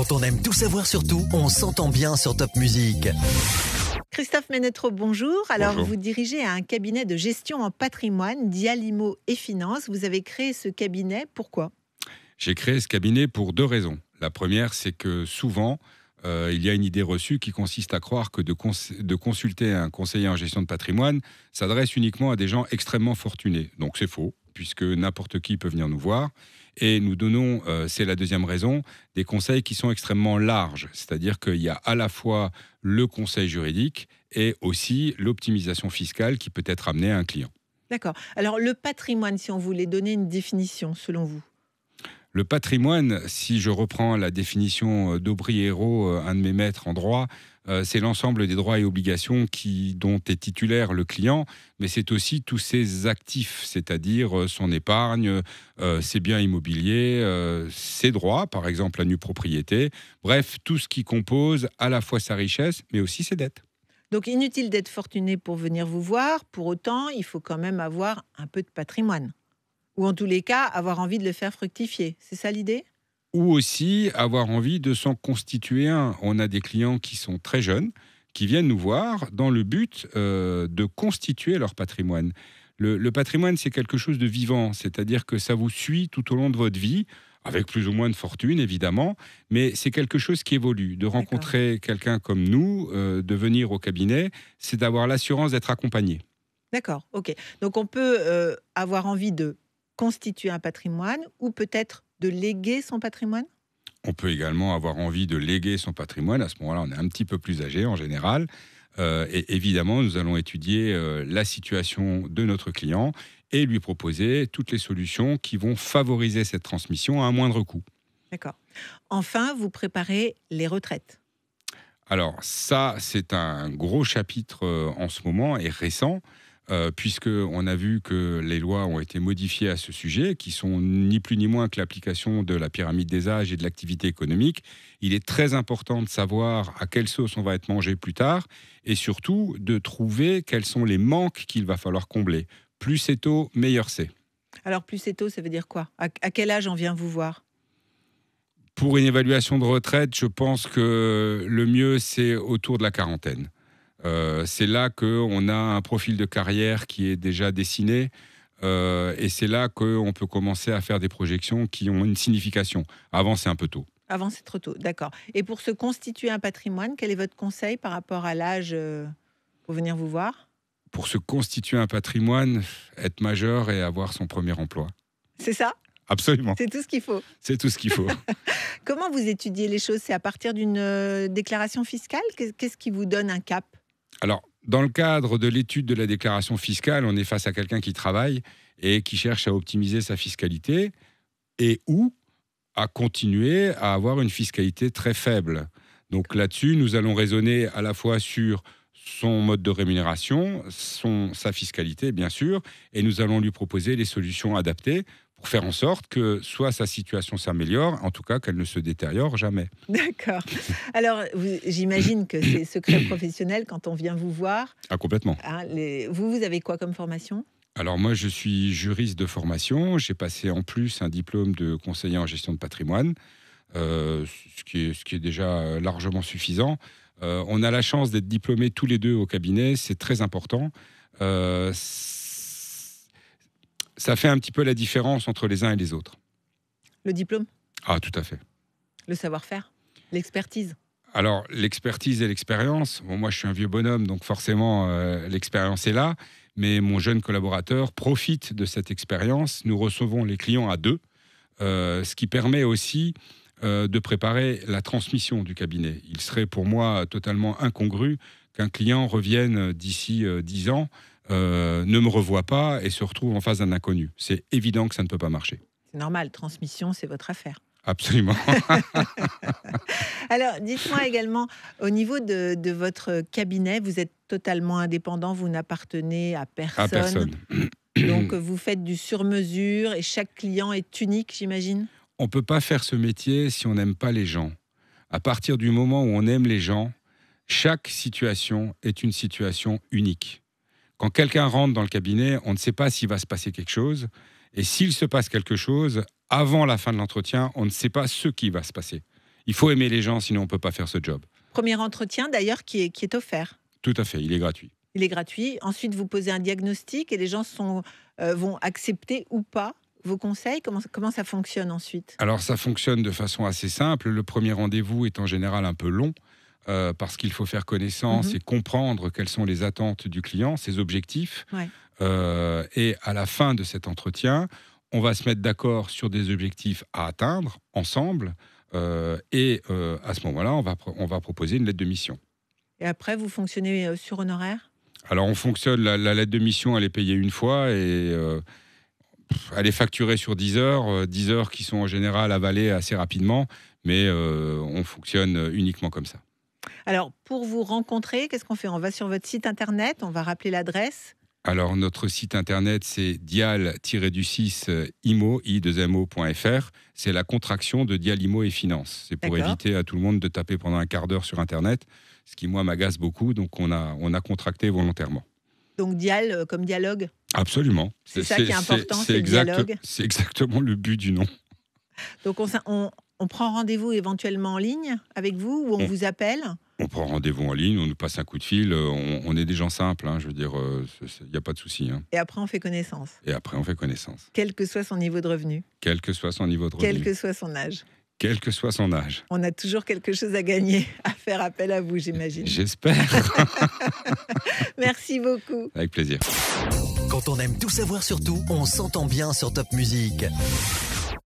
Quand on aime tout savoir sur tout, on s'entend bien sur Top Music. Christophe Ménétro, bonjour. Alors, Bonjour. vous dirigez un cabinet de gestion en patrimoine, Dialimo et Finance. Vous avez créé ce cabinet, pourquoi ? J'ai créé ce cabinet pour deux raisons. La première, c'est que souvent, il y a une idée reçue qui consiste à croire que de consulter un conseiller en gestion de patrimoine s'adresse uniquement à des gens extrêmement fortunés. Donc c'est faux, puisque n'importe qui peut venir nous voir. Et nous donnons, c'est la deuxième raison, des conseils qui sont extrêmement larges. C'est-à-dire qu'il y a à la fois le conseil juridique et aussi l'optimisation fiscale qui peut être amenée à un client. D'accord. Alors, le patrimoine, si on voulait donner une définition, selon vous ? Le patrimoine, si je reprends la définition d'Aubry Hérault, un de mes maîtres en droit, c'est l'ensemble des droits et obligations dont est titulaire le client, mais c'est aussi tous ses actifs, c'est-à-dire son épargne, ses biens immobiliers, ses droits, par exemple la nue propriété, bref, tout ce qui compose à la fois sa richesse, mais aussi ses dettes. Donc, inutile d'être fortuné pour venir vous voir. Pour autant, il faut quand même avoir un peu de patrimoine. Ou en tous les cas, avoir envie de le faire fructifier. C'est ça l'idée ? Ou aussi avoir envie de s'en constituer un. On a des clients qui sont très jeunes, qui viennent nous voir dans le but de constituer leur patrimoine. Le patrimoine, c'est quelque chose de vivant, c'est-à-dire que ça vous suit tout au long de votre vie, avec plus ou moins de fortune, évidemment, mais c'est quelque chose qui évolue. De rencontrer quelqu'un comme nous, de venir au cabinet, c'est d'avoir l'assurance d'être accompagné. D'accord, ok. Donc, on peut avoir envie de constituer un patrimoine ou peut-être de léguer son patrimoine ? On peut également avoir envie de léguer son patrimoine. À ce moment-là, on est un petit peu plus âgé en général. Et évidemment, nous allons étudier la situation de notre client et lui proposer toutes les solutions qui vont favoriser cette transmission à un moindre coût. D'accord. Enfin, vous préparez les retraites. Alors ça, c'est un gros chapitre en ce moment et récent, puisqu'on a vu que les lois ont été modifiées à ce sujet, qui sont ni plus ni moins que l'application de la pyramide des âges et de l'activité économique. Il est très important de savoir à quelle sauce on va être mangé plus tard, et surtout de trouver quels sont les manques qu'il va falloir combler. Plus c'est tôt, meilleur c'est. Alors, plus c'est tôt, ça veut dire quoi ? À quel âge on vient vous voir ? Pour une évaluation de retraite, je pense que le mieux, c'est autour de la quarantaine. C'est là qu'on a un profil de carrière qui est déjà dessiné et c'est là qu'on peut commencer à faire des projections qui ont une signification. Avant, c'est un peu tôt. Avant, c'est trop tôt, d'accord. Et pour se constituer un patrimoine, quel est votre conseil par rapport à l'âge pour venir vous voir ? Pour se constituer un patrimoine, être majeur et avoir son premier emploi. C'est ça ? Absolument. C'est tout ce qu'il faut. C'est tout ce qu'il faut. Comment vous étudiez les choses ? C'est à partir d'une déclaration fiscale ? Qu'est-ce qui vous donne un cap ? Alors, dans le cadre de l'étude de la déclaration fiscale, on est face à quelqu'un qui travaille et qui cherche à optimiser sa fiscalité et ou à continuer à avoir une fiscalité très faible. Donc là-dessus, nous allons raisonner à la fois sur son mode de rémunération, sa fiscalité, bien sûr, et nous allons lui proposer les solutions adaptées pour faire en sorte que soit sa situation s'améliore, en tout cas qu'elle ne se détériore jamais. D'accord. Alors, j'imagine que c'est secret professionnel quand on vient vous voir. Ah, complètement. Hein, vous avez quoi comme formation ? Alors moi, je suis juriste de formation. J'ai passé en plus un diplôme de conseiller en gestion de patrimoine, ce qui est déjà largement suffisant. On a la chance d'être diplômés tous les deux au cabinet, c'est très important. Ça fait un petit peu la différence entre les uns et les autres. Le diplôme ? Ah, tout à fait. Le savoir-faire ? L'expertise ? Alors, l'expertise et l'expérience, bon, moi je suis un vieux bonhomme, donc forcément l'expérience est là, mais mon jeune collaborateur profite de cette expérience. Nous recevons les clients à deux, ce qui permet aussi de préparer la transmission du cabinet. Il serait pour moi totalement incongru qu'un client revienne d'ici 10 ans, ne me revoit pas et se retrouve en face d'un inconnu. C'est évident que ça ne peut pas marcher. C'est normal, transmission, c'est votre affaire. Absolument. Alors, dites-moi également, au niveau de votre cabinet, vous êtes totalement indépendant, vous n'appartenez à personne. À personne. Donc, vous faites du sur-mesure et chaque client est unique, j'imagine ? On ne peut pas faire ce métier si on n'aime pas les gens. À partir du moment où on aime les gens, chaque situation est une situation unique. Quand quelqu'un rentre dans le cabinet, on ne sait pas s'il va se passer quelque chose. Et s'il se passe quelque chose, avant la fin de l'entretien, on ne sait pas ce qui va se passer. Il faut aimer les gens, sinon on ne peut pas faire ce job. Premier entretien, d'ailleurs, qui est offert. Tout à fait, il est gratuit. Il est gratuit. Ensuite, vous posez un diagnostic et les gens vont accepter ou pas vos conseils. Comment ça fonctionne ensuite? Alors, ça fonctionne de façon assez simple. Le premier rendez-vous est en général un peu long parce qu'il faut faire connaissance et comprendre quelles sont les attentes du client, ses objectifs. Ouais. Et à la fin de cet entretien, on va se mettre d'accord sur des objectifs à atteindre ensemble. Et à ce moment-là, on va proposer une lettre de mission. Et après, vous fonctionnez sur honoraire? Alors, on fonctionne, la lettre de mission, elle est payée une fois et elle est facturée sur 10 heures. 10 heures qui sont en général avalées assez rapidement, mais on fonctionne uniquement comme ça. Alors, pour vous rencontrer, qu'est-ce qu'on fait? On va sur votre site internet, on va rappeler l'adresse. Alors, notre site internet, c'est dial-imo.fr. C'est la contraction de Dial Imo et Finance. C'est pour éviter à tout le monde de taper pendant un quart d'heure sur Internet, ce qui, moi, m'agace beaucoup. Donc, on a contracté volontairement. Donc, Dial comme dialogue? Absolument. C'est ça qui est important, c'est le dialogue. C'est exactement le but du nom. Donc, on prend rendez-vous éventuellement en ligne avec vous ou on vous appelle? On prend rendez-vous en ligne, on nous passe un coup de fil, on est des gens simples, je veux dire, il n'y a pas de souci. Et après, on fait connaissance. Et après, on fait connaissance. Quel que soit son niveau de revenu. Quel que soit son niveau de revenu. Quel que soit son âge. Quel que soit son âge. On a toujours quelque chose à gagner, à faire appel à vous, j'imagine. J'espère. Merci beaucoup. Avec plaisir. Quand on aime tout savoir sur tout, on s'entend bien sur Top Music.